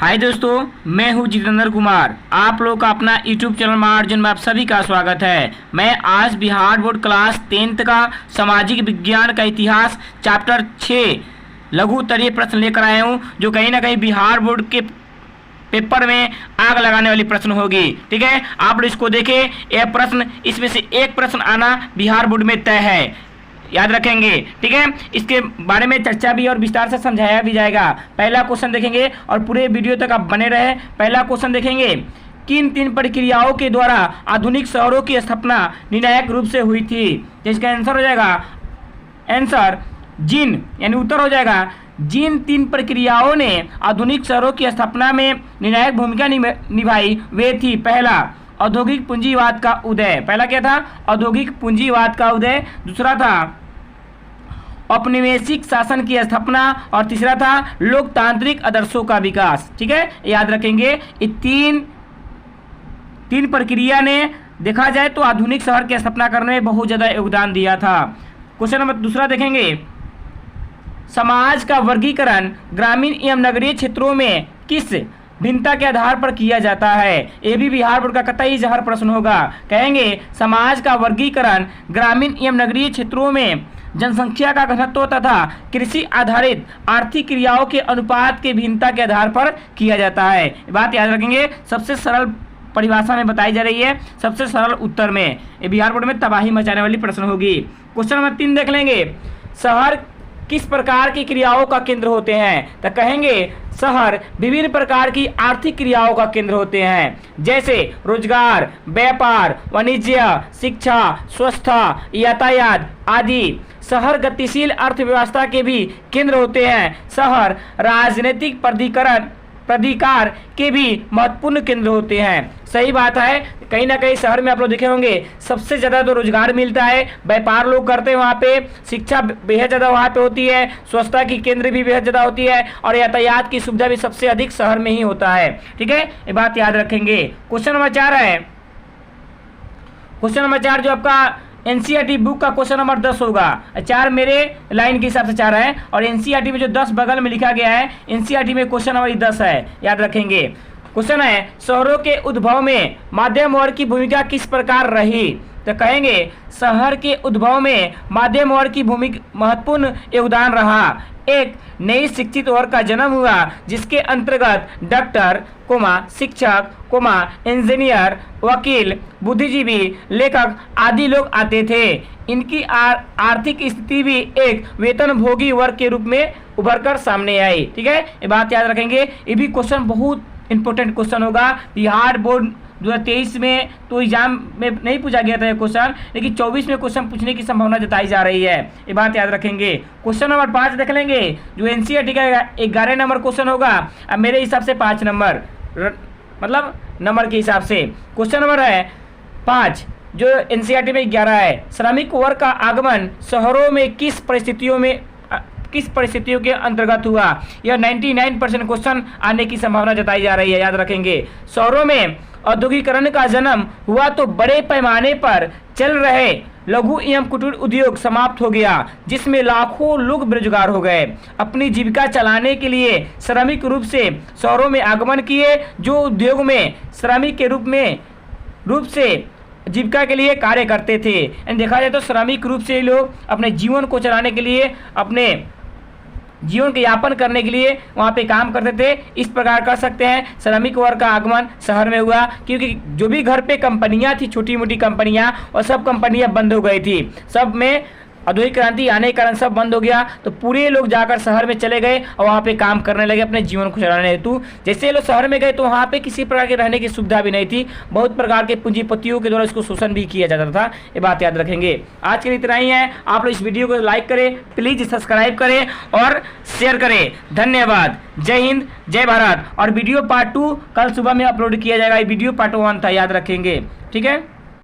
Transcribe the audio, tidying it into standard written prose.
हाय दोस्तों, मैं हूं जितेंद्र कुमार। आप लोग का अपना यूट्यूब चैनल महाअर्जुन में आप सभी का स्वागत है। मैं आज बिहार बोर्ड क्लास 10th का सामाजिक विज्ञान का इतिहास चैप्टर 6 लघु उत्तरीय प्रश्न लेकर आया हूं, जो कहीं ना कहीं बिहार बोर्ड के पेपर में आग लगाने वाली प्रश्न होगी। ठीक है, आप लोग इसको देखें। यह प्रश्न, इसमें से एक प्रश्न आना बिहार बोर्ड में तय है, याद रखेंगे। ठीक है, इसके बारे में चर्चा भी और विस्तार से समझाया भी जाएगा। पहला क्वेश्चन देखेंगे और पूरे वीडियो तक आप बने रहे। पहला क्वेश्चन देखेंगे, किन 3 प्रक्रियाओं के द्वारा आधुनिक शहरों की स्थापना निर्णायक रूप से हुई थी? इसका आंसर हो जाएगा, आंसर जिन, यानी उत्तर हो जाएगा जिन 3 प्रक्रियाओं ने आधुनिक शहरों की स्थापना में निर्णायक भूमिका निभाई वे थी। पहला, औद्योगिक पूंजीवाद का उदय। पहला क्या था? औद्योगिक पूंजीवाद का उदय। दूसरा था औपनिवेशिक शासन की स्थापना और तीसरा था लोकतांत्रिक आदर्शों का विकास। ठीक है, याद रखेंगे। ये तीन प्रक्रिया ने देखा जाए तो आधुनिक शहर की स्थापना करने में बहुत ज्यादा योगदान दिया था। क्वेश्चन नंबर दूसरा देखेंगे, समाज का वर्गीकरण ग्रामीण एवं नगरीय क्षेत्रों में किस भिन्नता के आधार पर किया जाता है? ये भी बिहार बोर्ड का कतई जहर प्रश्न होगा। कहेंगे समाज का वर्गीकरण ग्रामीण एवं नगरीय क्षेत्रों में जनसंख्या का घनत्व तथा कृषि आधारित आर्थिक क्रियाओं के अनुपात के भिन्नता के आधार पर किया जाता है। बात याद रखेंगे, सबसे सरल परिभाषा में बताई जा रही है, सबसे सरल उत्तर में। ये बिहार बोर्ड में तबाही मचाने वाली प्रश्न होगी। क्वेश्चन नंबर 3 देख लेंगे, शहर किस प्रकार की क्रियाओं का केंद्र होते हैं? तो कहेंगे शहर विभिन्न प्रकार की आर्थिक क्रियाओं का केंद्र होते हैं, जैसे रोजगार, व्यापार, वाणिज्य, शिक्षा, स्वच्छता, यातायात आदि। शहर गतिशील अर्थव्यवस्था के भी केंद्र होते हैं। शहर राजनीतिक प्राधिकार के भी महत्वपूर्ण केंद्र होते हैं। सही बात है, कहीं ना कहीं शहर में आप लोग देखे होंगे सबसे ज्यादा तो रोजगार मिलता है, व्यापार लोग करते हैं वहाँ पे, शिक्षा बेहद ज्यादा वहाँ पे होती है, स्वच्छता की केंद्र भी बेहद ज्यादा होती है और यातायात की सुविधा भी सबसे अधिक शहर में ही होता है। ठीक है, ये बात याद रखेंगे। क्वेश्चन नंबर 4 है, क्वेश्चन नंबर 4 जो आपका एनसीईआरटी बुक का क्वेश्चन नंबर 10 होगा। 4 मेरे लाइन के हिसाब से 4 है और एनसीईआरटी में जो 10 बगल में लिखा गया है, एनसीईआरटी में क्वेश्चन नंबर 10 है, याद रखेंगे। क्वेश्चन है, शहरों के उद्भव में मध्यम वर्ग की भूमिका किस प्रकार रही? तो कहेंगे शहर के उद्भव में मध्यम वर्ग की भूमिका महत्वपूर्ण योगदान रहा। एक नई शिक्षित वर्ग का जन्म हुआ जिसके अंतर्गत डॉक्टर, शिक्षक, इंजीनियर, वकील, बुद्धिजीवी, लेखक आदि लोग आते थे। इनकी आर्थिक स्थिति भी एक वेतनभोगी वर्ग के रूप में उभरकर सामने आई। ठीक है, ये बात याद रखेंगे। ये भी क्वेश्चन बहुत इंपॉर्टेंट क्वेश्चन होगा। बिहार बोर्ड 2023 में तो एग्जाम में नहीं पूछा गया था ये क्वेश्चन, लेकिन 24 में क्वेश्चन पूछने की संभावना जताई जा रही है, ये बात याद रखेंगे। क्वेश्चन नंबर 5 देख लेंगे, जो एनसीईआरटी का 11 नंबर क्वेश्चन होगा। अब मेरे हिसाब से 5 नंबर, मतलब नंबर के हिसाब से क्वेश्चन नंबर है 5, जो एनसीईआरटी में 11 है। श्रमिक वर्ग का आगमन शहरों में किस परिस्थितियों के अंतर्गत हुआ? यह 99% क्वेश्चन आने की संभावना जताई जा रही है, याद रखेंगे। शहरों में औद्योगिकरण का जन्म हुआ तो बड़े पैमाने पर चल रहे लघु एवं कुटीर उद्योग समाप्त हो गया, जिसमें लाखों लोग बेरोजगार हो गए। अपनी जीविका चलाने के लिए श्रमिक रूप से शहरों में आगमन किए, जो उद्योग में श्रमिक के रूप से जीविका के लिए कार्य करते थे। देखा जाए तो श्रमिक रूप से लोग अपने जीवन को चलाने के लिए, अपने जीवन के यापन करने के लिए वहाँ पे काम करते थे। इस प्रकार कर सकते हैं श्रमिक वर्ग का आगमन शहर में हुआ, क्योंकि जो भी घर पे कंपनियां थी, छोटी मोटी कंपनियां, और सब कंपनियां बंद हो गई थी। सब में औद्योगिक क्रांति आने के कारण सब बंद हो गया, तो पूरे लोग जाकर शहर में चले गए और वहाँ पे काम करने लगे अपने जीवन को चलाने हेतु। जैसे लोग शहर में गए तो वहाँ पे किसी प्रकार के रहने की सुविधा भी नहीं थी, बहुत प्रकार के पूंजीपतियों के द्वारा इसको शोषण भी किया जाता था, ये बात याद रखेंगे। आज के लिए इतना ही है। आप लोग इस वीडियो को लाइक करें, प्लीज सब्सक्राइब करें और शेयर करें। धन्यवाद। जय हिंद, जय भारत। और वीडियो पार्ट 2 कल सुबह में अपलोड किया जाएगा। वीडियो पार्ट 1 था, याद रखेंगे। ठीक है।